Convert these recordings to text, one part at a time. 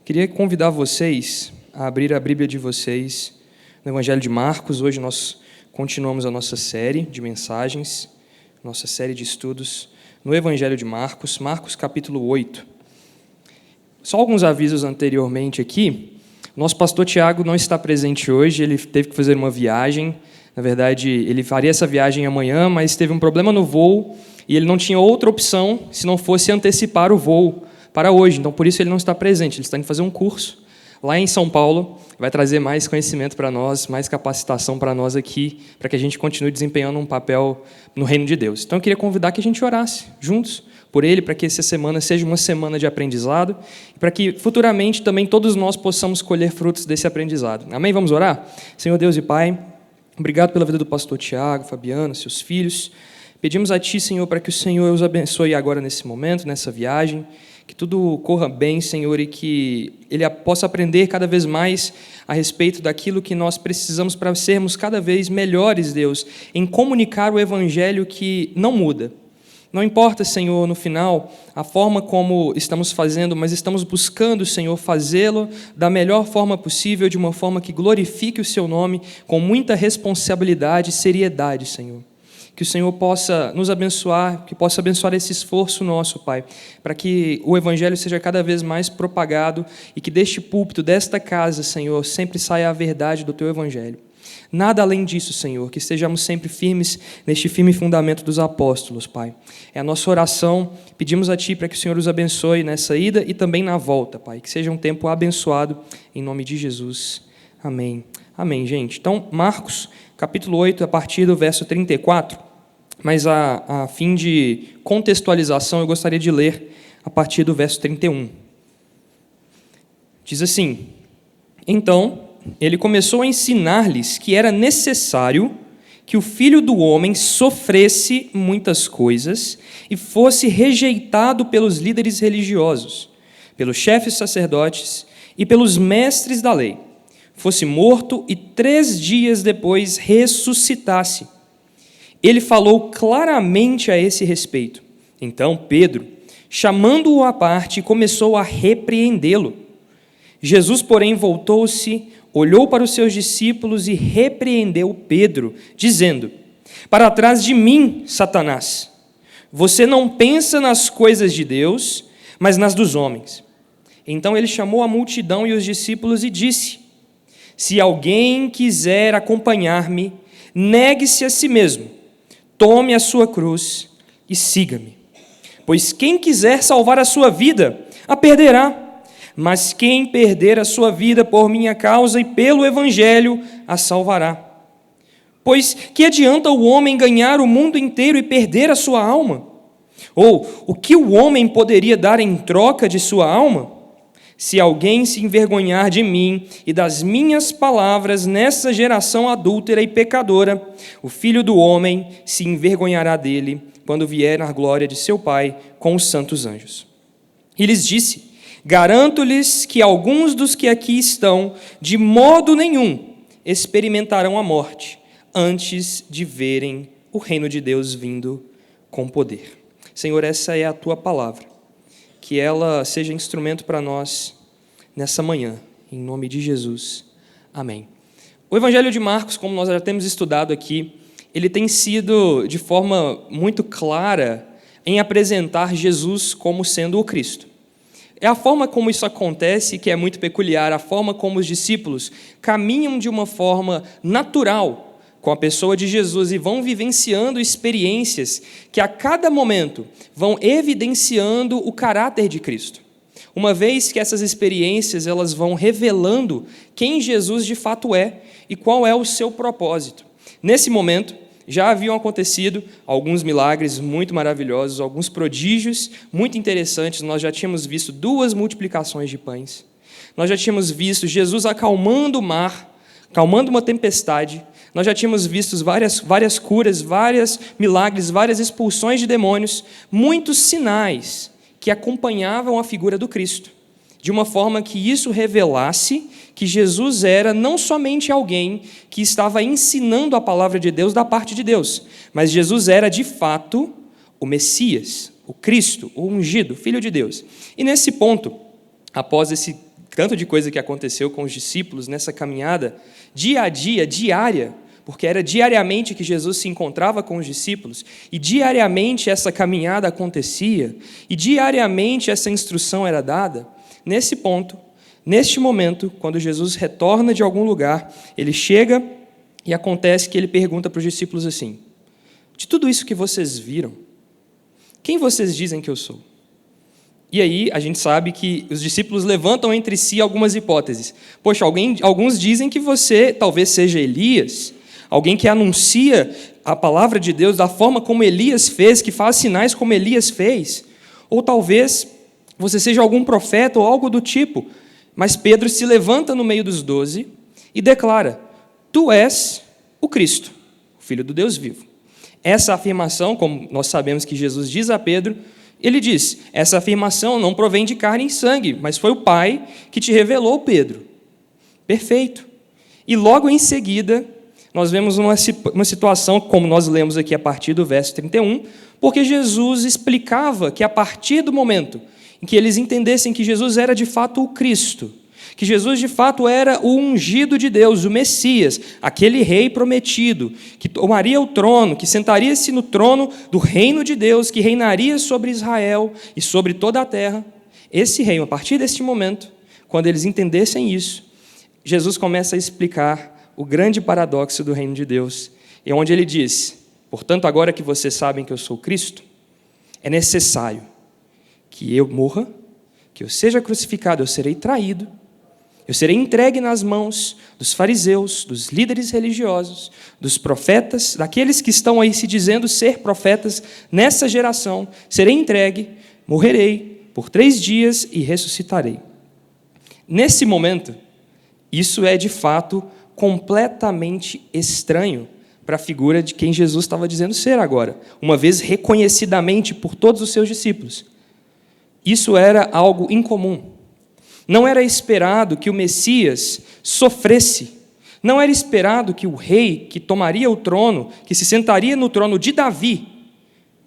Queria convidar vocês a abrir a Bíblia de vocês no Evangelho de Marcos. Hoje nós continuamos a nossa série de mensagens, nossa série de estudos no Evangelho de Marcos, Marcos capítulo 8. Só alguns avisos anteriormente aqui. Nosso pastor Tiago não está presente hoje, ele teve que fazer uma viagem. Na verdade, ele faria essa viagem amanhã, mas teve um problema no voo e ele não tinha outra opção se não fosse antecipar o voo para hoje. Então, por isso ele não está presente. Ele está indo fazer um curso lá em São Paulo, vai trazer mais conhecimento para nós, mais capacitação para nós aqui, para que a gente continue desempenhando um papel no reino de Deus. Então, eu queria convidar que a gente orasse juntos por ele, para que essa semana seja uma semana de aprendizado, e para que futuramente também todos nós possamos colher frutos desse aprendizado. Amém? Vamos orar? Senhor Deus e Pai, obrigado pela vida do pastor Tiago, Fabiana, seus filhos. Pedimos a Ti, Senhor, para que o Senhor os abençoe agora nesse momento, nessa viagem, que tudo corra bem, Senhor, e que ele possa aprender cada vez mais a respeito daquilo que nós precisamos para sermos cada vez melhores, Deus, em comunicar o Evangelho que não muda. Não importa, Senhor, no final, a forma como estamos fazendo, mas estamos buscando, Senhor, fazê-lo da melhor forma possível, de uma forma que glorifique o Seu nome, com muita responsabilidade e seriedade, Senhor. Que o Senhor possa nos abençoar, que possa abençoar esse esforço nosso, Pai, para que o Evangelho seja cada vez mais propagado e que deste púlpito, desta casa, Senhor, sempre saia a verdade do Teu Evangelho. Nada além disso, Senhor, que estejamos sempre firmes neste firme fundamento dos apóstolos, Pai. É a nossa oração, pedimos a Ti para que o Senhor os abençoe nessa ida e também na volta, Pai. Que seja um tempo abençoado, em nome de Jesus. Amém. Amém, gente. Então, Marcos, capítulo 8, a partir do verso 34, mas a fim de contextualização, eu gostaria de ler a partir do verso 31. Diz assim: Então, ele começou a ensinar-lhes que era necessário que o Filho do Homem sofresse muitas coisas e fosse rejeitado pelos líderes religiosos, pelos chefes sacerdotes e pelos mestres da lei, fosse morto e 3 dias depois ressuscitasse. Ele falou claramente a esse respeito. Então Pedro, chamando-o à parte, começou a repreendê-lo. Jesus, porém, voltou-se, olhou para os seus discípulos e repreendeu Pedro, dizendo: Para trás de mim, Satanás! Você não pensa nas coisas de Deus, mas nas dos homens. Então ele chamou a multidão e os discípulos e disse: Se alguém quiser acompanhar-me, negue-se a si mesmo, tome a sua cruz e siga-me. Pois quem quiser salvar a sua vida, a perderá. Mas quem perder a sua vida por minha causa e pelo Evangelho, a salvará. Pois que adianta o homem ganhar o mundo inteiro e perder a sua alma? Ou o que o homem poderia dar em troca de sua alma? Se alguém se envergonhar de mim e das minhas palavras nessa geração adúltera e pecadora, o Filho do Homem se envergonhará dele quando vier na glória de seu Pai com os santos anjos. E lhes disse: Garanto-lhes que alguns dos que aqui estão, de modo nenhum, experimentarão a morte antes de verem o reino de Deus vindo com poder. Senhor, essa é a Tua palavra. Que ela seja instrumento para nós nessa manhã, em nome de Jesus. Amém. O Evangelho de Marcos, como nós já temos estudado aqui, ele tem sido, de forma muito clara, em apresentar Jesus como sendo o Cristo. É a forma como isso acontece que é muito peculiar, a forma como os discípulos caminham de uma forma natural com a pessoa de Jesus e vão vivenciando experiências que a cada momento vão evidenciando o caráter de Cristo. Uma vez que essas experiências elas vão revelando quem Jesus de fato é e qual é o seu propósito. Nesse momento, já haviam acontecido alguns milagres muito maravilhosos, alguns prodígios muito interessantes. Nós já tínhamos visto 2 multiplicações de pães. Nós já tínhamos visto Jesus acalmando o mar, acalmando uma tempestade. Nós já tínhamos visto várias curas, vários milagres, várias expulsões de demônios, muitos sinais que acompanhavam a figura do Cristo, de uma forma que isso revelasse que Jesus era não somente alguém que estava ensinando a palavra de Deus da parte de Deus, mas Jesus era, de fato, o Messias, o Cristo, o ungido, Filho de Deus. E nesse ponto, após esse tanto de coisa que aconteceu com os discípulos nessa caminhada, dia a dia, diária, porque era diariamente que Jesus se encontrava com os discípulos, e diariamente essa caminhada acontecia, e diariamente essa instrução era dada. Nesse ponto, neste momento, quando Jesus retorna de algum lugar, ele chega e acontece que ele pergunta para os discípulos assim: de tudo isso que vocês viram, quem vocês dizem que eu sou? E aí a gente sabe que os discípulos levantam entre si algumas hipóteses. Poxa, alguns dizem que você talvez seja Elias, alguém que anuncia a palavra de Deus da forma como Elias fez, que faz sinais como Elias fez. Ou talvez você seja algum profeta ou algo do tipo. Mas Pedro se levanta no meio dos 12 e declara: tu és o Cristo, o Filho do Deus vivo. Essa afirmação, como nós sabemos que Jesus diz a Pedro, ele diz: essa afirmação não provém de carne e sangue, mas foi o Pai que te revelou, Pedro. Perfeito. E logo em seguida, nós vemos uma situação, como nós lemos aqui a partir do verso 31, porque Jesus explicava que a partir do momento em que eles entendessem que Jesus era de fato o Cristo, que Jesus de fato era o ungido de Deus, o Messias, aquele rei prometido, que tomaria o trono, que sentaria-se no trono do reino de Deus, que reinaria sobre Israel e sobre toda a terra. Esse reino, a partir deste momento, quando eles entendessem isso, Jesus começa a explicar o grande paradoxo do reino de Deus, e onde ele diz: portanto, agora que vocês sabem que eu sou Cristo, é necessário que eu morra, que eu seja crucificado, eu serei traído, eu serei entregue nas mãos dos fariseus, dos líderes religiosos, dos profetas, daqueles que estão aí se dizendo ser profetas nessa geração. Serei entregue, morrerei por 3 dias e ressuscitarei. Nesse momento, isso é de fato completamente estranho para a figura de quem Jesus estava dizendo ser agora, uma vez reconhecidamente por todos os seus discípulos. Isso era algo incomum. Não era esperado que o Messias sofresse. Não era esperado que o rei que tomaria o trono, que se sentaria no trono de Davi,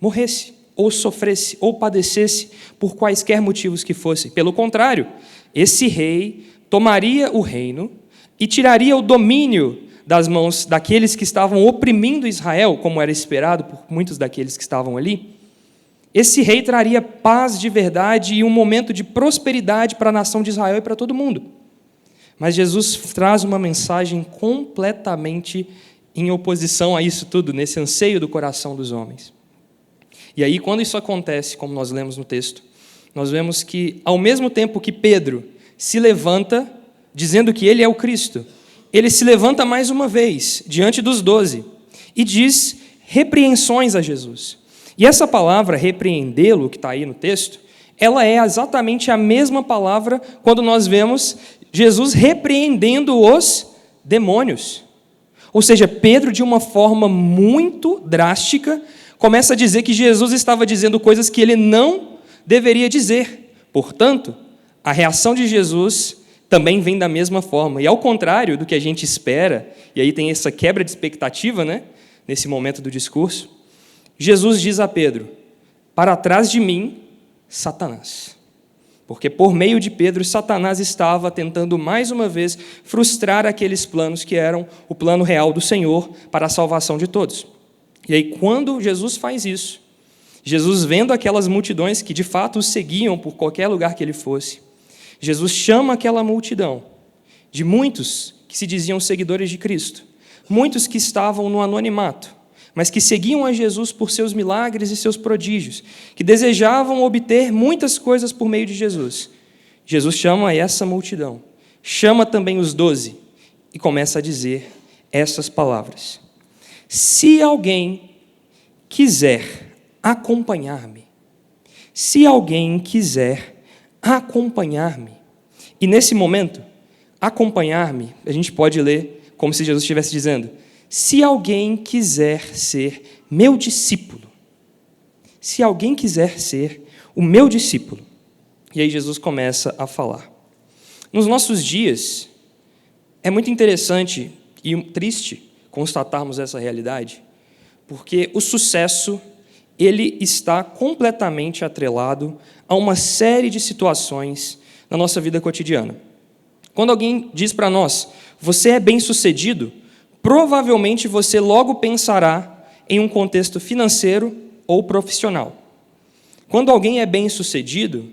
morresse, ou sofresse, ou padecesse, por quaisquer motivos que fossem. Pelo contrário, esse rei tomaria o reino e tiraria o domínio das mãos daqueles que estavam oprimindo Israel, como era esperado por muitos daqueles que estavam ali. Esse rei traria paz de verdade e um momento de prosperidade para a nação de Israel e para todo mundo. Mas Jesus traz uma mensagem completamente em oposição a isso tudo, nesse anseio do coração dos homens. E aí, quando isso acontece, como nós lemos no texto, nós vemos que, ao mesmo tempo que Pedro se levanta, dizendo que ele é o Cristo, ele se levanta mais uma vez, diante dos 12, e diz repreensões a Jesus. E essa palavra, repreendê-lo, que está aí no texto, ela é exatamente a mesma palavra quando nós vemos Jesus repreendendo os demônios. Ou seja, Pedro, de uma forma muito drástica, começa a dizer que Jesus estava dizendo coisas que ele não deveria dizer. Portanto, a reação de Jesus também vem da mesma forma. E ao contrário do que a gente espera, e aí tem essa quebra de expectativa, né, nesse momento do discurso, Jesus diz a Pedro: para trás de mim, Satanás. Porque por meio de Pedro, Satanás estava tentando mais uma vez frustrar aqueles planos que eram o plano real do Senhor para a salvação de todos. E aí, quando Jesus faz isso, Jesus, vendo aquelas multidões que de fato o seguiam por qualquer lugar que ele fosse, Jesus chama aquela multidão de muitos que se diziam seguidores de Cristo, muitos que estavam no anonimato, mas que seguiam a Jesus por seus milagres e seus prodígios, que desejavam obter muitas coisas por meio de Jesus. Jesus chama essa multidão, chama também os 12 e começa a dizer essas palavras: se alguém quiser acompanhar-me, se alguém quiser acompanhar-me. E nesse momento, acompanhar-me, a gente pode ler como se Jesus estivesse dizendo: se alguém quiser ser meu discípulo, se alguém quiser ser o meu discípulo. E aí Jesus começa a falar. Nos nossos dias, é muito interessante e triste constatarmos essa realidade, porque o sucesso, ele está completamente atrelado a uma série de situações na nossa vida cotidiana. Quando alguém diz para nós, você é bem-sucedido, provavelmente você logo pensará em um contexto financeiro ou profissional. Quando alguém é bem-sucedido,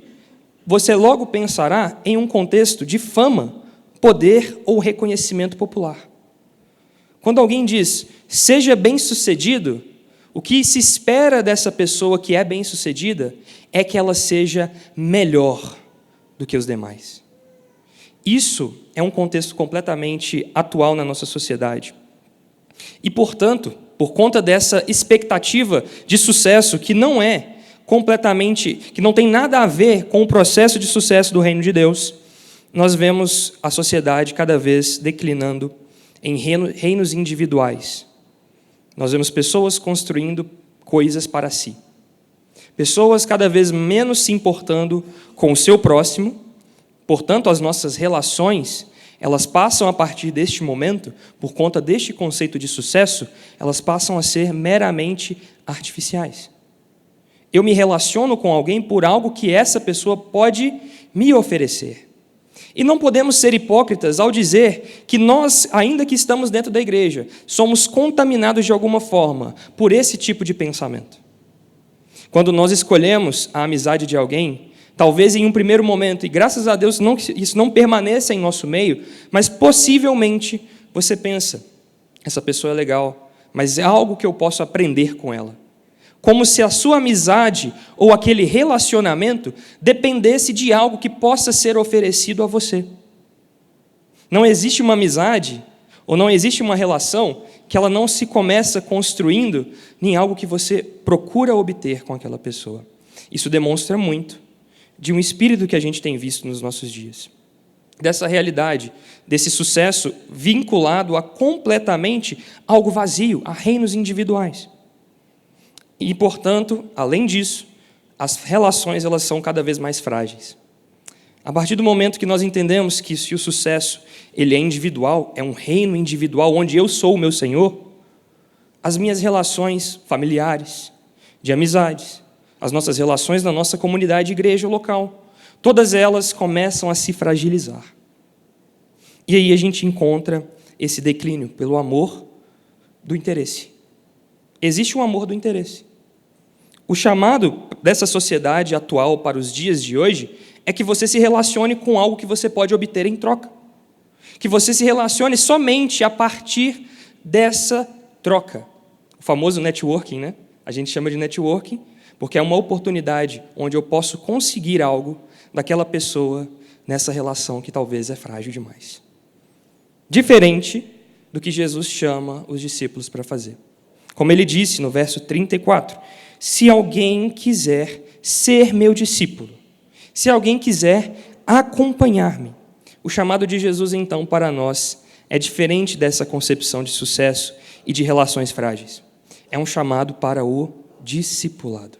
você logo pensará em um contexto de fama, poder ou reconhecimento popular. Quando alguém diz, seja bem-sucedido, o que se espera dessa pessoa que é bem-sucedida é que ela seja melhor do que os demais. Isso é um contexto completamente atual na nossa sociedade. E, portanto, por conta dessa expectativa de sucesso que não é completamente, que não tem nada a ver com o processo de sucesso do reino de Deus, nós vemos a sociedade cada vez declinando em reinos individuais. Nós vemos pessoas construindo coisas para si. Pessoas cada vez menos se importando com o seu próximo. Portanto, as nossas relações, elas passam a partir deste momento, por conta deste conceito de sucesso, elas passam a ser meramente artificiais. Eu me relaciono com alguém por algo que essa pessoa pode me oferecer. E não podemos ser hipócritas ao dizer que nós, ainda que estamos dentro da igreja, somos contaminados de alguma forma por esse tipo de pensamento. Quando nós escolhemos a amizade de alguém, talvez em um primeiro momento, e graças a Deus isso não permaneça em nosso meio, mas possivelmente você pensa, essa pessoa é legal, mas é algo que eu posso aprender com ela. Como se a sua amizade ou aquele relacionamento dependesse de algo que possa ser oferecido a você. Não existe uma amizade ou não existe uma relação que ela não se começa construindo em algo que você procura obter com aquela pessoa. Isso demonstra muito de um espírito que a gente tem visto nos nossos dias. Dessa realidade, desse sucesso vinculado a completamente algo vazio, a reinos individuais. E, portanto, além disso, as relações elas são cada vez mais frágeis. A partir do momento que nós entendemos que se o sucesso ele é individual, é um reino individual onde eu sou o meu Senhor, as minhas relações familiares, de amizades, as nossas relações na nossa comunidade, igreja local, todas elas começam a se fragilizar. E aí a gente encontra esse declínio pelo amor do interesse. Existe um amor do interesse. O chamado dessa sociedade atual para os dias de hoje é que você se relacione com algo que você pode obter em troca. Que você se relacione somente a partir dessa troca. O famoso networking, né? A gente chama de networking porque é uma oportunidade onde eu posso conseguir algo daquela pessoa nessa relação que talvez é frágil demais. Diferente do que Jesus chama os discípulos para fazer. Como ele disse no verso 34, se alguém quiser ser meu discípulo, se alguém quiser acompanhar-me. O chamado de Jesus, então, para nós é diferente dessa concepção de sucesso e de relações frágeis. É um chamado para o discipulado.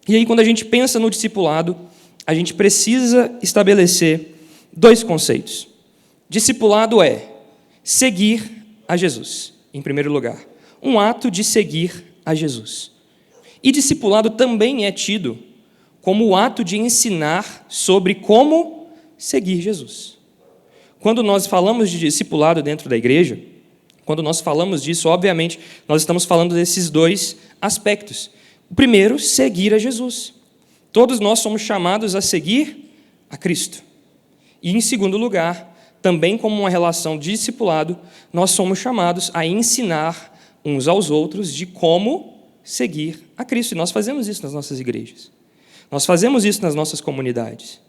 E aí, quando a gente pensa no discipulado, a gente precisa estabelecer dois conceitos. Discipulado é seguir a Jesus, em primeiro lugar. Um ato de seguir a Jesus. E discipulado também é tido como o ato de ensinar sobre como seguir Jesus. Quando nós falamos de discipulado dentro da igreja, quando nós falamos disso, obviamente, nós estamos falando desses dois aspectos. O primeiro, seguir a Jesus. Todos nós somos chamados a seguir a Cristo. E, em segundo lugar, também como uma relação de discipulado, nós somos chamados a ensinar uns aos outros de como seguir a Cristo. E nós fazemos isso nas nossas igrejas. Nós fazemos isso nas nossas comunidades.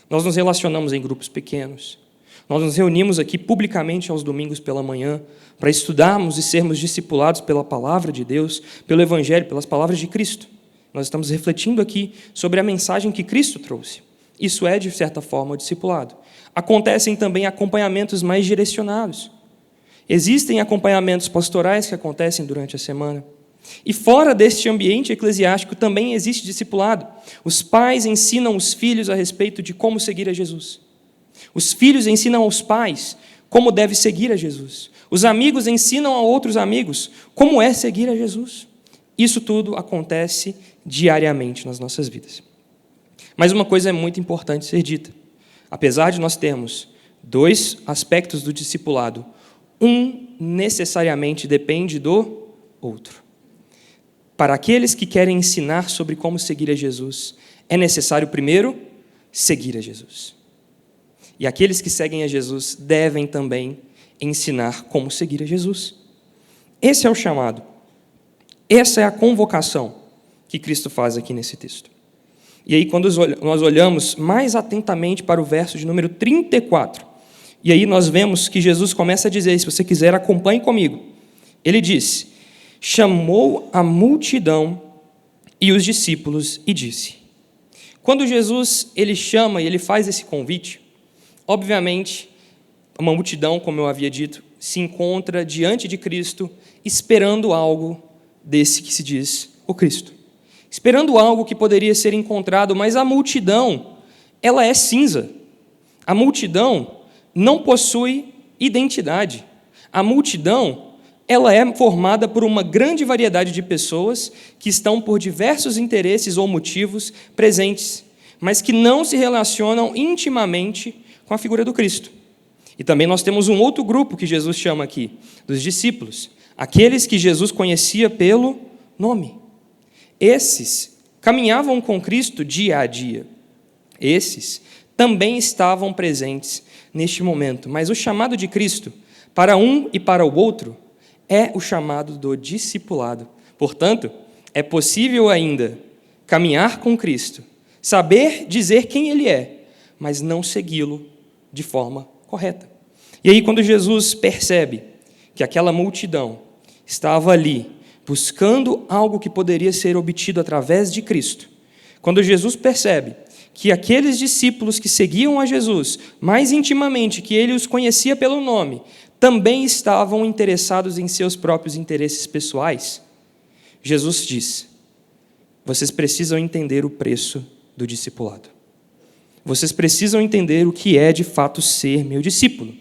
Nós nos relacionamos em grupos pequenos. Nós nos reunimos aqui publicamente aos domingos pela manhã para estudarmos e sermos discipulados pela palavra de Deus, pelo Evangelho, pelas palavras de Cristo. Nós estamos refletindo aqui sobre a mensagem que Cristo trouxe. Isso é, de certa forma, o discipulado. Acontecem também acompanhamentos mais direcionados. Existem acompanhamentos pastorais que acontecem durante a semana. E fora deste ambiente eclesiástico também existe discipulado. Os pais ensinam os filhos a respeito de como seguir a Jesus. Os filhos ensinam aos pais como deve seguir a Jesus. Os amigos ensinam a outros amigos como é seguir a Jesus. Isso tudo acontece diariamente nas nossas vidas. Mas uma coisa é muito importante ser dita. Apesar de nós termos dois aspectos do discipulado, um necessariamente depende do outro. Para aqueles que querem ensinar sobre como seguir a Jesus, é necessário primeiro seguir a Jesus. E aqueles que seguem a Jesus devem também ensinar como seguir a Jesus. Esse é o chamado. Essa é a convocação que Cristo faz aqui nesse texto. E aí, quando nós olhamos mais atentamente para o verso de número 34, e aí nós vemos que Jesus começa a dizer, se você quiser, acompanhe comigo. Ele diz, chamou a multidão e os discípulos e disse. Quando Jesus ele chama e ele faz esse convite, obviamente, uma multidão, como eu havia dito, se encontra diante de Cristo, esperando algo desse que se diz o Cristo. Esperando algo que poderia ser encontrado, mas a multidão, ela é cinza. A multidão não possui identidade. A multidão, ela é formada por uma grande variedade de pessoas que estão por diversos interesses ou motivos presentes, mas que não se relacionam intimamente com a figura do Cristo. E também nós temos um outro grupo que Jesus chama aqui, dos discípulos, aqueles que Jesus conhecia pelo nome. Esses caminhavam com Cristo dia a dia. Esses também estavam presentes neste momento. Mas o chamado de Cristo, para um e para o outro, é o chamado do discipulado. Portanto, é possível ainda caminhar com Cristo, saber dizer quem Ele é, mas não segui-lo de forma correta. E aí, quando Jesus percebe que aquela multidão estava ali, buscando algo que poderia ser obtido através de Cristo, quando Jesus percebe que aqueles discípulos que seguiam a Jesus mais intimamente, que ele os conhecia pelo nome, também estavam interessados em seus próprios interesses pessoais, Jesus diz, vocês precisam entender o preço do discipulado. Vocês precisam entender o que é de fato ser meu discípulo.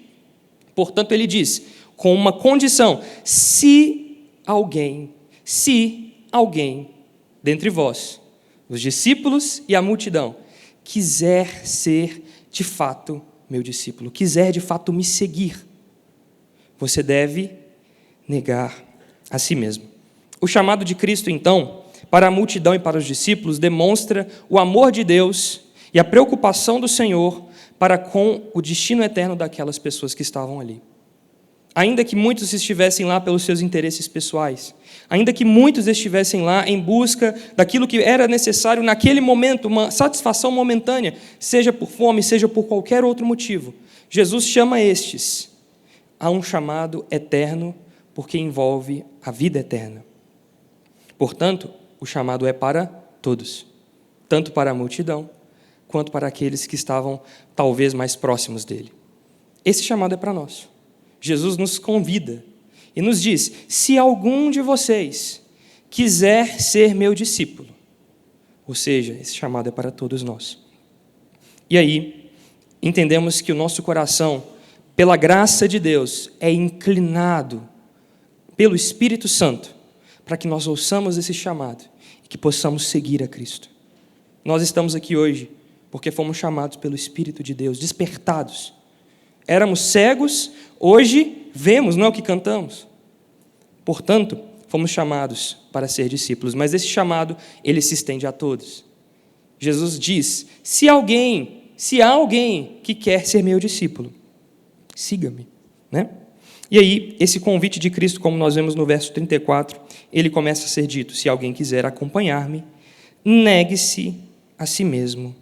Portanto, ele diz, com uma condição, se alguém dentre vós, os discípulos e a multidão, quiser ser de fato meu discípulo, quiser de fato me seguir, você deve negar a si mesmo. O chamado de Cristo, então, para a multidão e para os discípulos, demonstra o amor de Deus e a preocupação do Senhor para com o destino eterno daquelas pessoas que estavam ali. Ainda que muitos estivessem lá pelos seus interesses pessoais, ainda que muitos estivessem lá em busca daquilo que era necessário naquele momento, uma satisfação momentânea, seja por fome, seja por qualquer outro motivo, Jesus chama estes a um chamado eterno, porque envolve a vida eterna. Portanto, o chamado é para todos, tanto para a multidão, quanto para aqueles que estavam talvez mais próximos dele. Esse chamado é para nós. Jesus nos convida e nos diz, se algum de vocês quiser ser meu discípulo, ou seja, esse chamado é para todos nós. E aí, entendemos que o nosso coração, pela graça de Deus, é inclinado pelo Espírito Santo, para que nós ouçamos esse chamado e que possamos seguir a Cristo. Nós estamos aqui hoje porque fomos chamados pelo Espírito de Deus, despertados. Éramos cegos, hoje vemos, não é o que cantamos. Portanto, fomos chamados para ser discípulos, mas esse chamado, ele se estende a todos. Jesus diz, se há alguém que quer ser meu discípulo, siga-me, né? E aí, esse convite de Cristo, como nós vemos no verso 34, ele começa a ser dito, se alguém quiser acompanhar-me, negue-se a si mesmo,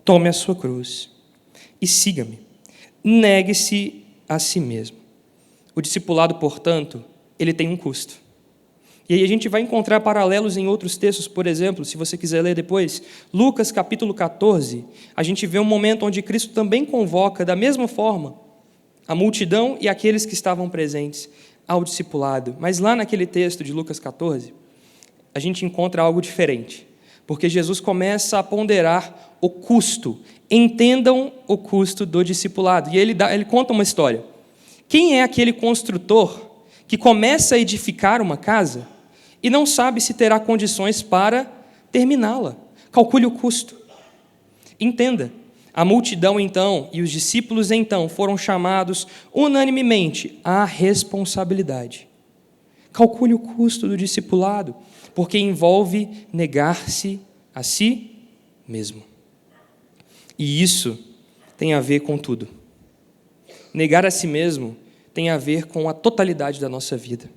tome a sua cruz e siga-me. Negue-se a si mesmo. O discipulado, portanto, ele tem um custo. E aí a gente vai encontrar paralelos em outros textos, por exemplo, se você quiser ler depois, Lucas capítulo 14, a gente vê um momento onde Cristo também convoca, da mesma forma, a multidão e aqueles que estavam presentes ao discipulado. Mas lá naquele texto de Lucas 14, a gente encontra algo diferente, porque Jesus começa a ponderar o custo. Entendam o custo do discipulado. E ele conta uma história. Quem é aquele construtor que começa a edificar uma casa e não sabe se terá condições para terminá-la? Calcule o custo. Entenda, A multidão, então, e os discípulos, então, foram chamados unanimemente à responsabilidade. Calcule o custo do discipulado, porque envolve negar-se a si mesmo. E isso tem a ver com tudo. Negar a si mesmo tem a ver com a totalidade da nossa vida.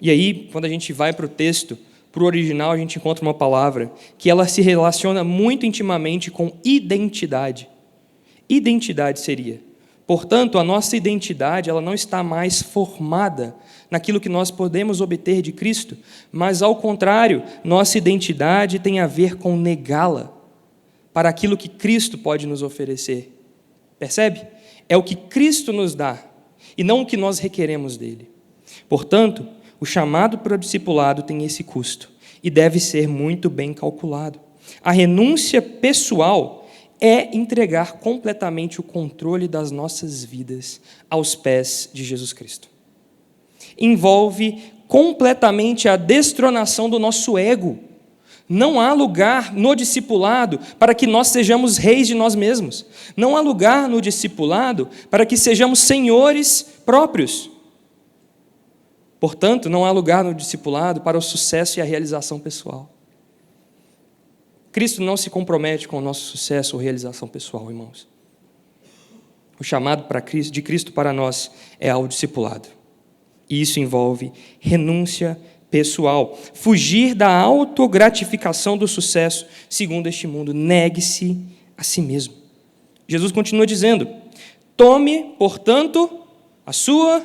E aí, quando a gente vai para o texto, para o original, a gente encontra uma palavra que ela se relaciona muito intimamente com identidade. Identidade seria. Portanto, a nossa identidade ela não está mais formada naquilo que nós podemos obter de Cristo, mas, ao contrário, nossa identidade tem a ver com negá-la para aquilo que Cristo pode nos oferecer. Percebe? É o que Cristo nos dá, e não o que nós requeremos dele. Portanto, o chamado para o discipulado tem esse custo, e deve ser muito bem calculado. A renúncia pessoal é entregar completamente o controle das nossas vidas aos pés de Jesus Cristo. Envolve completamente a destronação do nosso ego. Não há lugar no discipulado para que nós sejamos reis de nós mesmos. Não há lugar no discipulado para que sejamos senhores próprios. Portanto, não há lugar no discipulado para o sucesso e a realização pessoal. Cristo não se compromete com o nosso sucesso ou realização pessoal, irmãos. O chamado de Cristo para nós é ao discipulado. E isso envolve renúncia pessoal. Fugir da autogratificação do sucesso segundo este mundo. Negue-se a si mesmo. Jesus continua dizendo: tome, portanto, a sua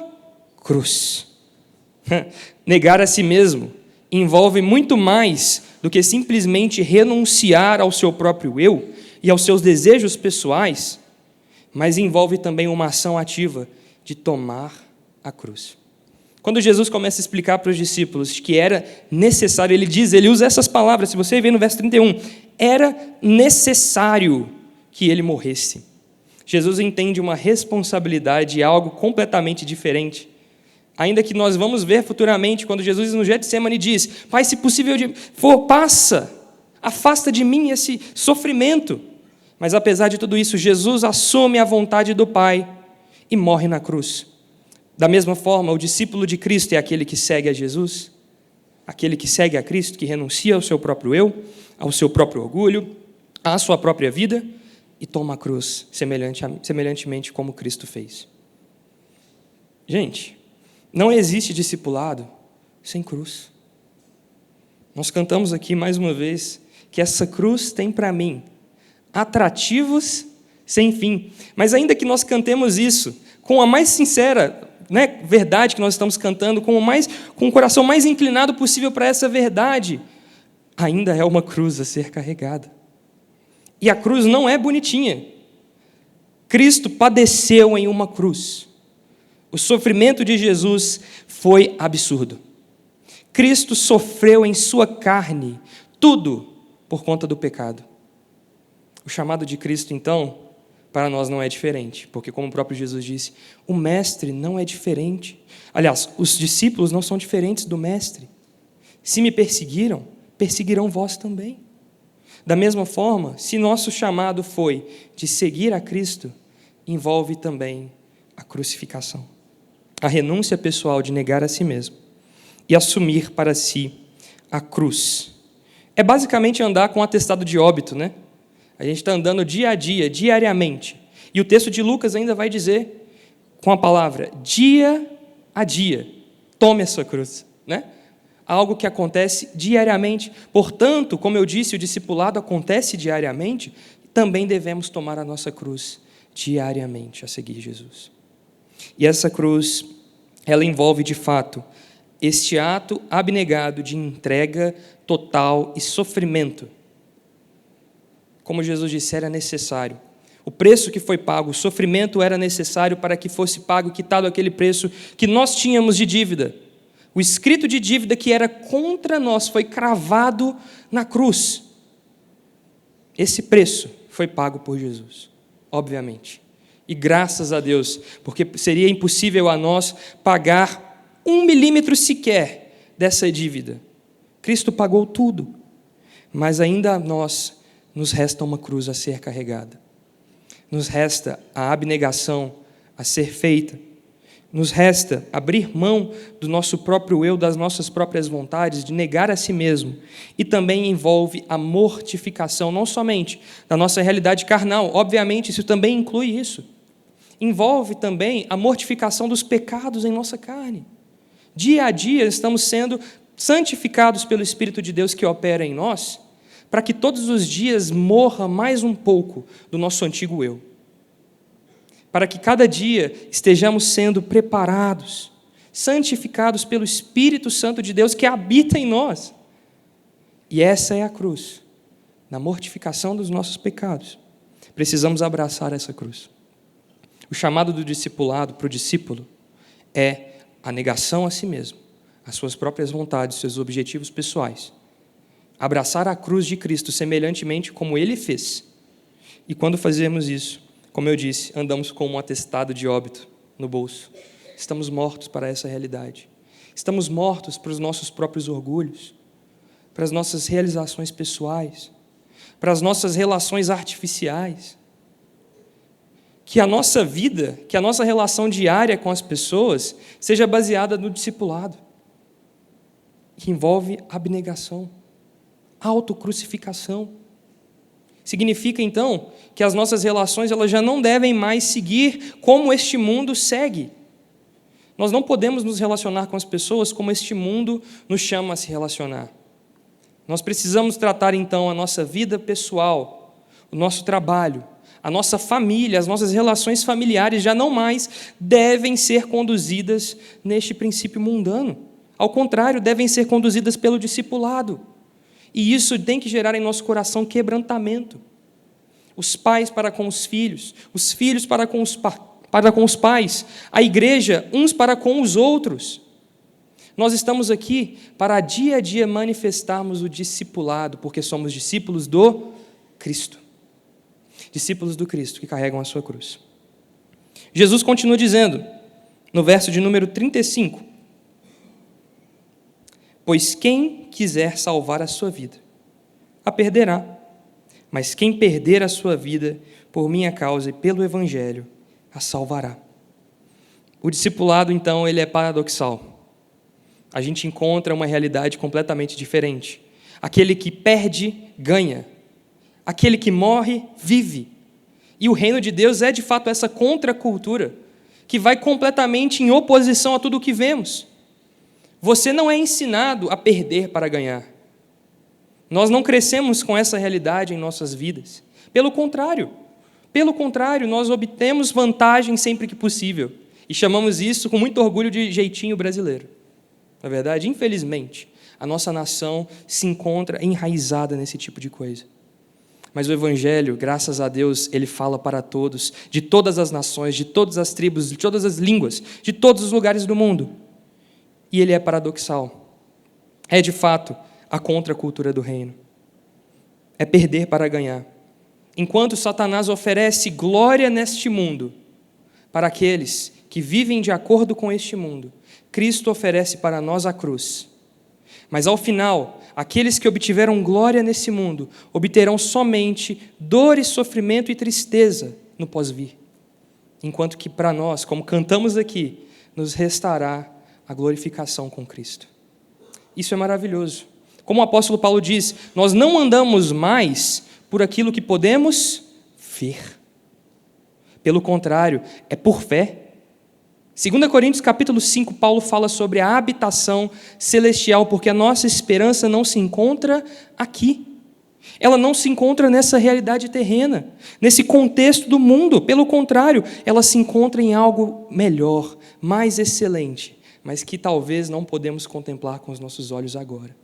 cruz. Negar a si mesmo envolve muito mais do que simplesmente renunciar ao seu próprio eu e aos seus desejos pessoais, mas envolve também uma ação ativa de tomar a cruz. Quando Jesus começa a explicar para os discípulos que era necessário, ele usa essas palavras, se você ver no verso 31, era necessário que ele morresse. Jesus entende uma responsabilidade e algo completamente diferente. Ainda que nós vamos ver futuramente, quando Jesus no Getsemane diz: Pai, se possível for, afasta de mim esse sofrimento. Mas apesar de tudo isso, Jesus assume a vontade do Pai e morre na cruz. Da mesma forma, o discípulo de Cristo é aquele que segue a Jesus, aquele que segue a Cristo, que renuncia ao seu próprio eu, ao seu próprio orgulho, à sua própria vida e toma a cruz, semelhantemente como Cristo fez. Gente, não existe discipulado sem cruz. Nós cantamos aqui mais uma vez que essa cruz tem para mim atrativos sem fim. Mas ainda que nós cantemos isso com a mais sincera verdade que nós estamos cantando, com o coração mais inclinado possível para essa verdade, ainda é uma cruz a ser carregada. E a cruz não é bonitinha. Cristo padeceu em uma cruz. O sofrimento de Jesus foi absurdo. Cristo sofreu em sua carne tudo por conta do pecado. O chamado de Cristo, então, para nós não é diferente, porque como o próprio Jesus disse, o mestre não é diferente. Aliás, os discípulos não são diferentes do mestre. Se me perseguiram, perseguirão vós também. Da mesma forma, se nosso chamado foi de seguir a Cristo, envolve também a crucificação. A renúncia pessoal de negar a si mesmo e assumir para si a cruz. É basicamente andar com um atestado de óbito, né? A gente está andando dia a dia, diariamente. E o texto de Lucas ainda vai dizer, com a palavra, dia a dia, tome a sua cruz, né? Algo que acontece diariamente. Portanto, como eu disse, o discipulado acontece diariamente, também devemos tomar a nossa cruz diariamente a seguir Jesus. E essa cruz, ela envolve, de fato, este ato abnegado de entrega total e sofrimento. Como Jesus disse, era necessário. O preço que foi pago, o sofrimento era necessário para que fosse pago e quitado aquele preço que nós tínhamos de dívida. O escrito de dívida que era contra nós foi cravado na cruz. Esse preço foi pago por Jesus, obviamente. E graças a Deus, porque seria impossível a nós pagar 1 milímetro sequer dessa dívida. Cristo pagou tudo, mas ainda a nós nos resta uma cruz a ser carregada. nos resta a abnegação a ser feita. Nos resta abrir mão do nosso próprio eu, das nossas próprias vontades, de negar a si mesmo. E também envolve a mortificação, não somente da nossa realidade carnal, obviamente isso também inclui isso. Envolve também a mortificação dos pecados em nossa carne. Dia a dia estamos sendo santificados pelo Espírito de Deus que opera em nós, para que todos os dias morra mais um pouco do nosso antigo eu. Para que cada dia estejamos sendo preparados, santificados pelo Espírito Santo de Deus que habita em nós. E essa é a cruz, na mortificação dos nossos pecados. Precisamos abraçar essa cruz. O chamado do discipulado para o discípulo é a negação a si mesmo, as suas próprias vontades, seus objetivos pessoais. Abraçar a cruz de Cristo semelhantemente como Ele fez. E quando fazemos isso, como eu disse, andamos com um atestado de óbito no bolso. Estamos mortos para essa realidade. Estamos mortos para os nossos próprios orgulhos, para as nossas realizações pessoais, para as nossas relações artificiais. Que a nossa vida, que a nossa relação diária com as pessoas seja baseada no discipulado, que envolve abnegação, autocrucificação. Significa, então, que as nossas relações elas já não devem mais seguir como este mundo segue. Nós não podemos nos relacionar com as pessoas como este mundo nos chama a se relacionar. Nós precisamos tratar, então, a nossa vida pessoal, o nosso trabalho, a nossa família, as nossas relações familiares já não mais devem ser conduzidas neste princípio mundano. Ao contrário, devem ser conduzidas pelo discipulado. E isso tem que gerar em nosso coração quebrantamento. Os pais para com os filhos para com os pais, a igreja uns para com os outros. Nós estamos aqui para dia a dia manifestarmos o discipulado, porque somos discípulos do Cristo. Discípulos do Cristo que carregam a sua cruz. Jesus continua dizendo, no verso de número 35, pois quem quiser salvar a sua vida, a perderá. Mas quem perder a sua vida por minha causa e pelo Evangelho, a salvará. O discipulado, então, ele é paradoxal. A gente encontra uma realidade completamente diferente. Aquele que perde, ganha. Aquele que morre, vive. E o reino de Deus é, de fato, essa contracultura que vai completamente em oposição a tudo o que vemos. Você não é ensinado a perder para ganhar. Nós não crescemos com essa realidade em nossas vidas. Pelo contrário, nós obtemos vantagem sempre que possível. E chamamos isso com muito orgulho de jeitinho brasileiro. Na verdade, infelizmente, a nossa nação se encontra enraizada nesse tipo de coisa. Mas o Evangelho, graças a Deus, ele fala para todos, de todas as nações, de todas as tribos, de todas as línguas, de todos os lugares do mundo. E ele é paradoxal. É, de fato, a contracultura do reino. É perder para ganhar. Enquanto Satanás oferece glória neste mundo para aqueles que vivem de acordo com este mundo, Cristo oferece para nós a cruz. Mas, ao final, aqueles que obtiveram glória nesse mundo obterão somente dor e sofrimento e tristeza no pós-vir. Enquanto que para nós, como cantamos aqui, nos restará a glorificação com Cristo. Isso é maravilhoso. Como o apóstolo Paulo diz, nós não andamos mais por aquilo que podemos ver. Pelo contrário, é por fé. 2 Coríntios capítulo 5, Paulo fala sobre a habitação celestial, porque a nossa esperança não se encontra aqui. Ela não se encontra nessa realidade terrena, nesse contexto do mundo. Pelo contrário, ela se encontra em algo melhor, mais excelente, mas que talvez não podemos contemplar com os nossos olhos agora.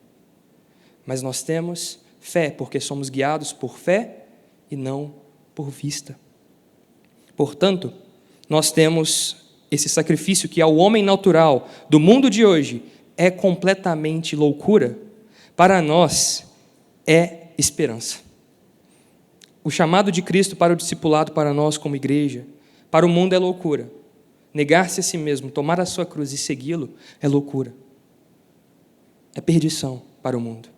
Mas nós temos fé, porque somos guiados por fé e não por vista. Portanto, nós temos esse sacrifício que ao homem natural do mundo de hoje é completamente loucura, para nós é esperança. O chamado de Cristo para o discipulado para nós como igreja, para o mundo é loucura. Negar-se a si mesmo, tomar a sua cruz e segui-lo é loucura. É perdição para o mundo.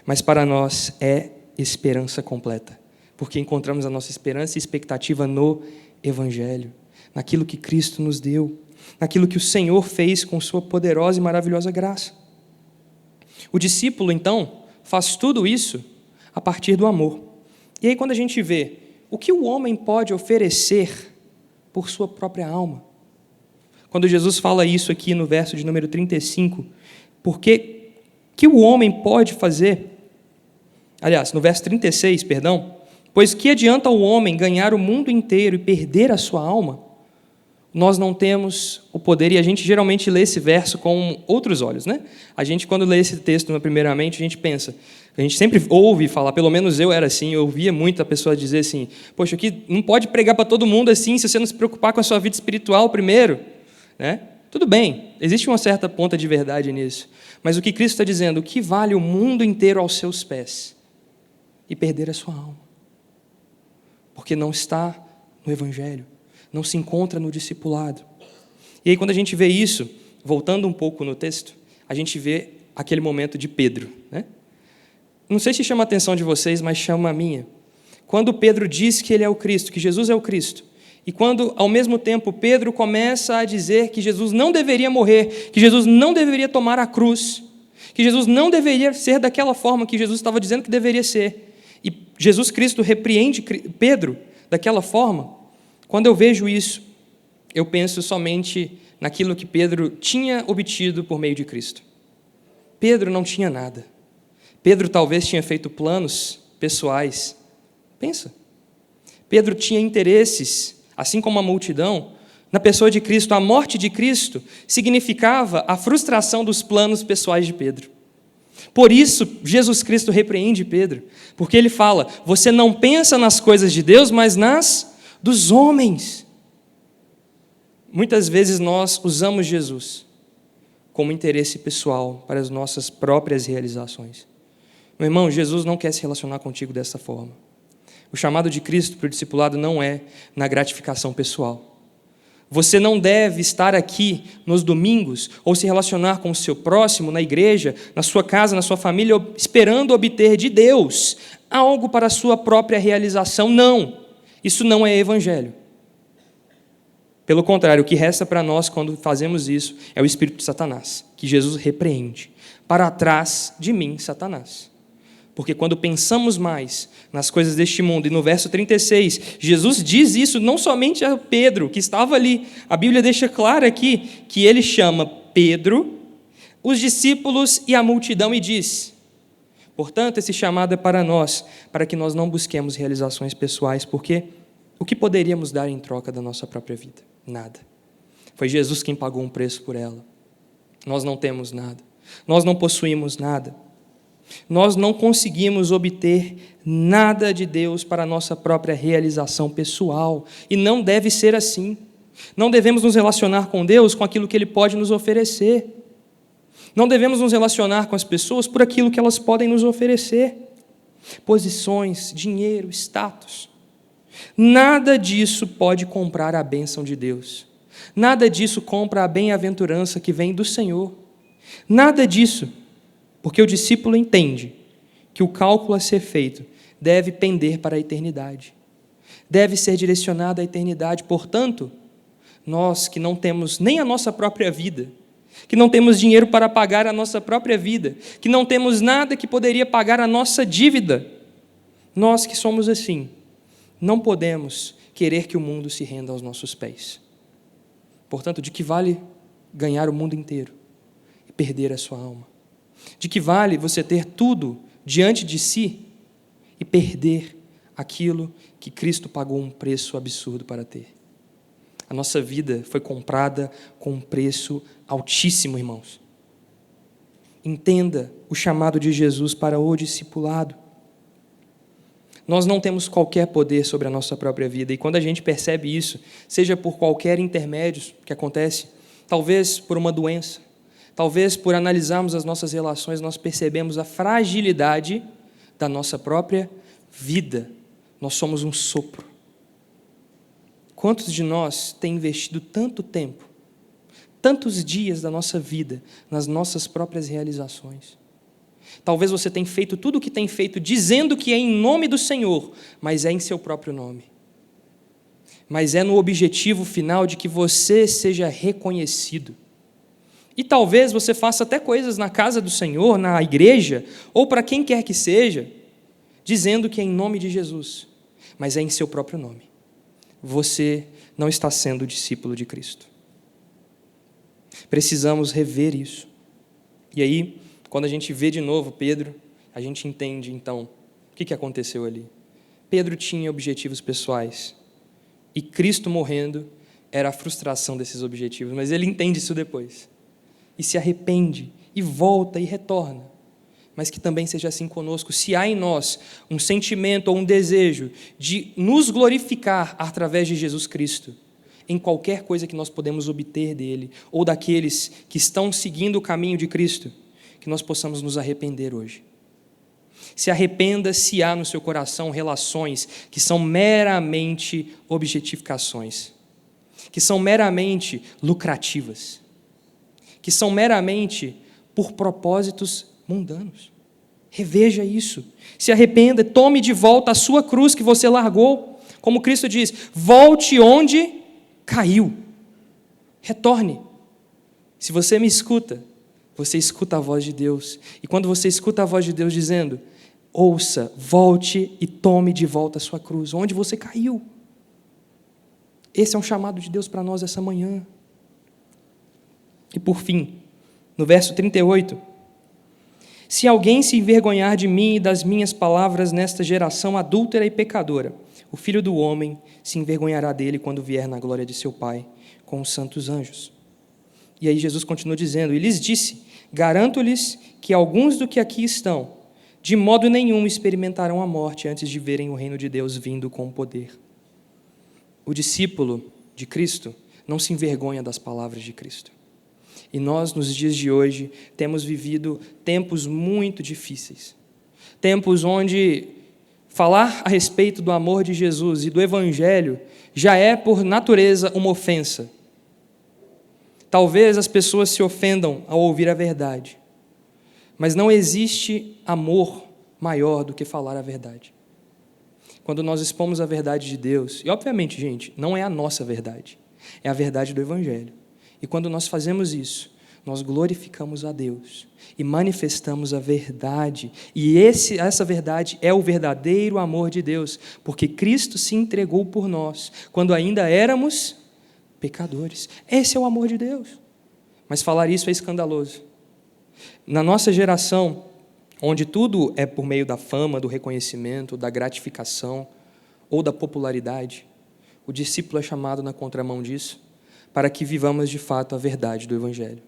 Mas para nós é esperança completa, porque encontramos a nossa esperança e expectativa no Evangelho, naquilo que Cristo nos deu, naquilo que o Senhor fez com sua poderosa e maravilhosa graça. O discípulo, então, faz tudo isso a partir do amor. E aí, quando a gente vê o que o homem pode oferecer por sua própria alma, quando Jesus fala isso aqui no verso de número 35, porque que o homem pode fazer, aliás, no verso 36, perdão, pois que adianta o homem ganhar o mundo inteiro e perder a sua alma? Nós não temos o poder, e a gente geralmente lê esse verso com outros olhos, né? A gente, quando lê esse texto primeiramente, a gente pensa, a gente sempre ouve falar, pelo menos eu era assim, eu ouvia muito a pessoa dizer assim, poxa, aqui não pode pregar para todo mundo assim, se você não se preocupar com a sua vida espiritual primeiro, né? Tudo bem, existe uma certa ponta de verdade nisso, mas o que Cristo está dizendo, o que vale o mundo inteiro aos seus pés e perder a sua alma? Porque não está no Evangelho, não se encontra no discipulado. E aí, quando a gente vê isso, voltando um pouco no texto, a gente vê aquele momento de Pedro, né? Não sei se chama a atenção de vocês, mas chama a minha. Quando Pedro diz que ele é o Cristo, que Jesus é o Cristo, e quando, ao mesmo tempo, Pedro começa a dizer que Jesus não deveria morrer, que Jesus não deveria tomar a cruz, que Jesus não deveria ser daquela forma que Jesus estava dizendo que deveria ser, e Jesus Cristo repreende Pedro daquela forma. Quando eu vejo isso, eu penso somente naquilo que Pedro tinha obtido por meio de Cristo. Pedro não tinha nada. Pedro talvez tinha feito planos pessoais. Pensa. Pedro tinha interesses, assim como a multidão, na pessoa de Cristo. A morte de Cristo significava a frustração dos planos pessoais de Pedro. Por isso, Jesus Cristo repreende Pedro, porque ele fala, você não pensa nas coisas de Deus, mas nas dos homens. Muitas vezes nós usamos Jesus como interesse pessoal para as nossas próprias realizações. Meu irmão, Jesus não quer se relacionar contigo dessa forma. O chamado de Cristo para o discipulado não é na gratificação pessoal. Você não deve estar aqui nos domingos ou se relacionar com o seu próximo na igreja, na sua casa, na sua família, esperando obter de Deus algo para a sua própria realização. Não, isso não é evangelho. Pelo contrário, o que resta para nós quando fazemos isso é o espírito de Satanás, que Jesus repreende. Para trás de mim, Satanás. Porque quando pensamos mais nas coisas deste mundo, e no verso 36, Jesus diz isso não somente a Pedro, que estava ali, a Bíblia deixa claro aqui que ele chama Pedro, os discípulos e a multidão e diz, portanto, esse chamado é para nós, para que nós não busquemos realizações pessoais, porque o que poderíamos dar em troca da nossa própria vida? Nada. Foi Jesus quem pagou um preço por ela. Nós não temos nada. Nós não possuímos nada. Nós não conseguimos obter nada de Deus para a nossa própria realização pessoal. E não deve ser assim. Não devemos nos relacionar com Deus com aquilo que Ele pode nos oferecer. Não devemos nos relacionar com as pessoas por aquilo que elas podem nos oferecer. Posições, dinheiro, status. Nada disso pode comprar a bênção de Deus. Nada disso compra a bem-aventurança que vem do Senhor. Nada disso. Porque o discípulo entende que o cálculo a ser feito deve pender para a eternidade. Deve ser direcionado à eternidade. Portanto, nós que não temos nem a nossa própria vida, que não temos dinheiro para pagar a nossa própria vida, que não temos nada que poderia pagar a nossa dívida, nós que somos assim, não podemos querer que o mundo se renda aos nossos pés. Portanto, de que vale ganhar o mundo inteiro e perder a sua alma? De que vale você ter tudo diante de si e perder aquilo que Cristo pagou um preço absurdo para ter? A nossa vida foi comprada com um preço altíssimo, irmãos. Entenda o chamado de Jesus para o discipulado. Nós não temos qualquer poder sobre a nossa própria vida, e quando a gente percebe isso, seja por qualquer intermédio que acontece, talvez por uma doença, talvez por analisarmos as nossas relações, nós percebemos a fragilidade da nossa própria vida. Nós somos um sopro. Quantos de nós têm investido tanto tempo, tantos dias da nossa vida nas nossas próprias realizações? Talvez você tenha feito tudo o que tem feito dizendo que é em nome do Senhor, mas é em seu próprio nome. Mas é no objetivo final de que você seja reconhecido. E talvez você faça até coisas na casa do Senhor, na igreja, ou para quem quer que seja, dizendo que é em nome de Jesus, mas é em seu próprio nome. Você não está sendo discípulo de Cristo. Precisamos rever isso. E aí, quando a gente vê de novo Pedro, a gente entende, então, o que aconteceu ali. Pedro tinha objetivos pessoais, e Cristo morrendo era a frustração desses objetivos, mas ele entende isso depois, e se arrepende, e volta, e retorna. Mas que também seja assim conosco. Se há em nós um sentimento ou um desejo de nos glorificar através de Jesus Cristo, em qualquer coisa que nós podemos obter dele, ou daqueles que estão seguindo o caminho de Cristo, que nós possamos nos arrepender hoje. Se arrependa se há no seu coração relações que são meramente objetificações, que são meramente lucrativas, que são meramente por propósitos mundanos. Reveja isso. Se arrependa, tome de volta a sua cruz que você largou. Como Cristo diz, volte onde caiu. Retorne. Se você me escuta, você escuta a voz de Deus. E quando você escuta a voz de Deus dizendo, ouça, volte e tome de volta a sua cruz, onde você caiu. Esse é um chamado de Deus para nós essa manhã. E por fim, no verso 38, se alguém se envergonhar de mim e das minhas palavras nesta geração adúltera e pecadora, o Filho do Homem se envergonhará dele quando vier na glória de seu Pai com os santos anjos. E aí Jesus continua dizendo, e lhes disse, garanto-lhes que alguns do que aqui estão, de modo nenhum experimentarão a morte antes de verem o reino de Deus vindo com poder. O discípulo de Cristo não se envergonha das palavras de Cristo. E nós, nos dias de hoje, temos vivido tempos muito difíceis. Tempos onde falar a respeito do amor de Jesus e do Evangelho já é, por natureza, uma ofensa. Talvez as pessoas se ofendam ao ouvir a verdade, mas não existe amor maior do que falar a verdade. Quando nós expomos a verdade de Deus, e obviamente, gente, não é a nossa verdade, é a verdade do Evangelho. E quando nós fazemos isso, nós glorificamos a Deus e manifestamos a verdade. E essa verdade é o verdadeiro amor de Deus, porque Cristo se entregou por nós, quando ainda éramos pecadores. Esse é o amor de Deus. Mas falar isso é escandaloso. Na nossa geração, onde tudo é por meio da fama, do reconhecimento, da gratificação ou da popularidade, o discípulo é chamado na contramão disso, para que vivamos de fato a verdade do Evangelho.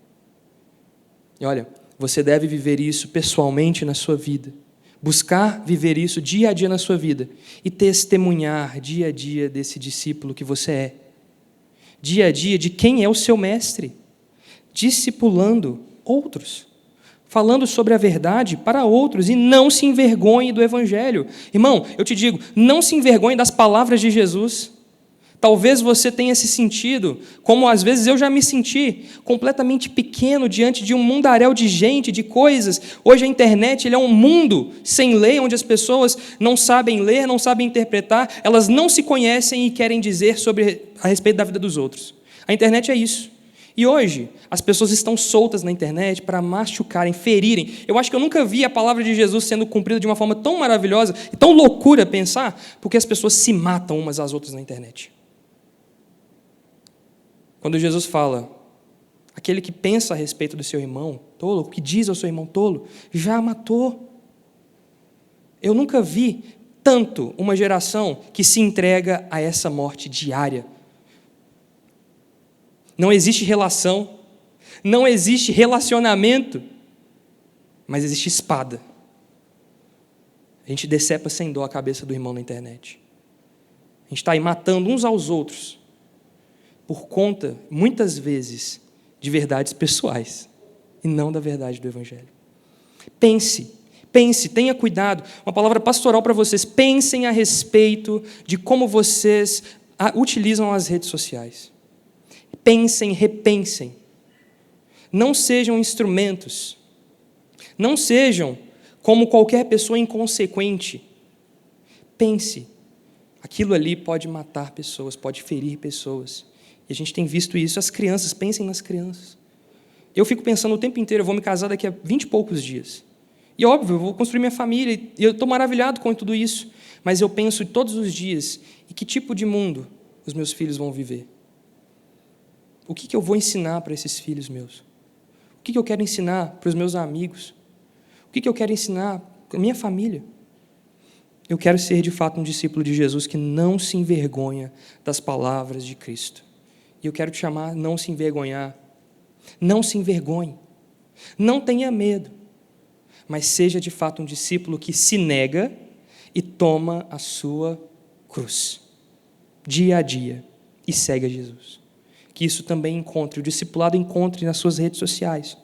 E olha, você deve viver isso pessoalmente na sua vida, buscar viver isso dia a dia na sua vida e testemunhar dia a dia desse discípulo que você é, dia a dia de quem é o seu mestre, discipulando outros, falando sobre a verdade para outros, e não se envergonhe do Evangelho. Irmão, eu te digo, não se envergonhe das palavras de Jesus. Talvez você tenha se sentido, como às vezes eu já me senti, completamente pequeno diante de um mundaréu de gente, de coisas. Hoje a internet é um mundo sem lei, onde as pessoas não sabem ler, não sabem interpretar, elas não se conhecem e querem dizer a respeito da vida dos outros. A internet é isso. E hoje, as pessoas estão soltas na internet para machucarem, ferirem. Eu acho que eu nunca vi a palavra de Jesus sendo cumprida de uma forma tão maravilhosa e tão loucura pensar, porque as pessoas se matam umas às outras na internet. Quando Jesus fala, aquele que pensa a respeito do seu irmão tolo, o que diz ao seu irmão tolo, já matou. Eu nunca vi tanto uma geração que se entrega a essa morte diária. Não existe relação, não existe relacionamento, mas existe espada. A gente decepa sem dó a cabeça do irmão na internet. A gente está aí matando uns aos outros, por conta, muitas vezes, de verdades pessoais, e não da verdade do Evangelho. Pense, tenha cuidado. Uma palavra pastoral para vocês. Pensem a respeito de como vocês utilizam as redes sociais. Pensem, repensem. Não sejam instrumentos. Não sejam como qualquer pessoa inconsequente. Pense, aquilo ali pode matar pessoas, pode ferir pessoas. E a gente tem visto isso. As crianças, pensem nas crianças. Eu fico pensando o tempo inteiro, eu vou me casar daqui a 20 e poucos dias. E óbvio, eu vou construir minha família, e eu estou maravilhado com tudo isso. Mas eu penso todos os dias, em que tipo de mundo os meus filhos vão viver? O que eu vou ensinar para esses filhos meus? O que eu quero ensinar para os meus amigos? O que eu quero ensinar para a minha família? Eu quero ser, de fato, um discípulo de Jesus que não se envergonha das palavras de Cristo. E eu quero te chamar a não se envergonhar. Não se envergonhe. Não tenha medo. Mas seja, de fato, um discípulo que se nega e toma a sua cruz, dia a dia, e segue a Jesus. Que isso também encontre, o discipulado encontre nas suas redes sociais.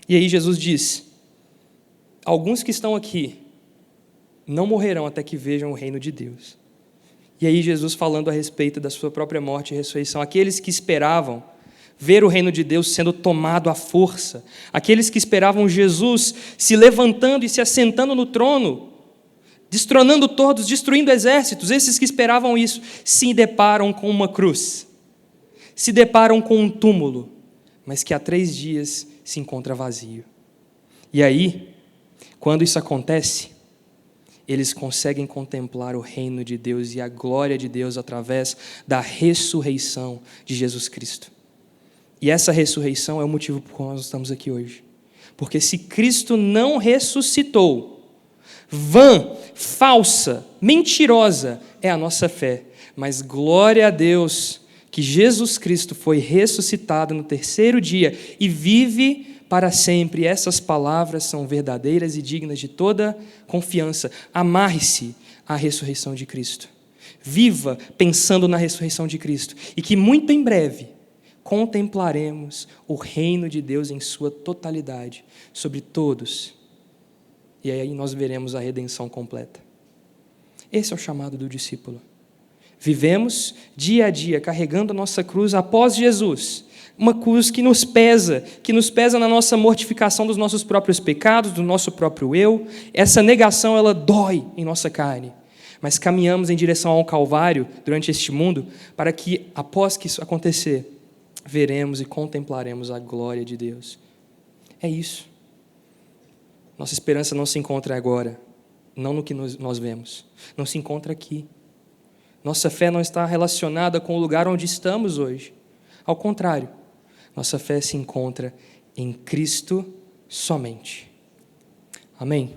E aí Jesus diz, alguns que estão aqui não morrerão até que vejam o reino de Deus. E aí Jesus falando a respeito da sua própria morte e ressurreição, aqueles que esperavam ver o reino de Deus sendo tomado à força, aqueles que esperavam Jesus se levantando e se assentando no trono, destronando todos, destruindo exércitos, esses que esperavam isso, se deparam com uma cruz, se deparam com um túmulo, mas que há 3 dias se encontra vazio. E aí, quando isso acontece, eles conseguem contemplar o reino de Deus e a glória de Deus através da ressurreição de Jesus Cristo. E essa ressurreição é o motivo por qual nós estamos aqui hoje. Porque se Cristo não ressuscitou, vã, falsa, mentirosa é a nossa fé. Mas glória a Deus que Jesus Cristo foi ressuscitado no 3º dia e vive para sempre. E essas palavras são verdadeiras e dignas de toda confiança. Amarre-se à ressurreição de Cristo. Viva pensando na ressurreição de Cristo. E que muito em breve contemplaremos o reino de Deus em sua totalidade, sobre todos. E aí nós veremos a redenção completa. Esse é o chamado do discípulo. Vivemos dia a dia carregando a nossa cruz após Jesus, uma cruz que nos pesa na nossa mortificação dos nossos próprios pecados, do nosso próprio eu. Essa negação, ela dói em nossa carne, mas caminhamos em direção ao Calvário durante este mundo, para que, após que isso acontecer, veremos e contemplaremos a glória de Deus. É isso. Nossa esperança não se encontra agora, não no que nós vemos, não se encontra aqui. Nossa fé não está relacionada com o lugar onde estamos hoje. Ao contrário, nossa fé se encontra em Cristo somente. Amém?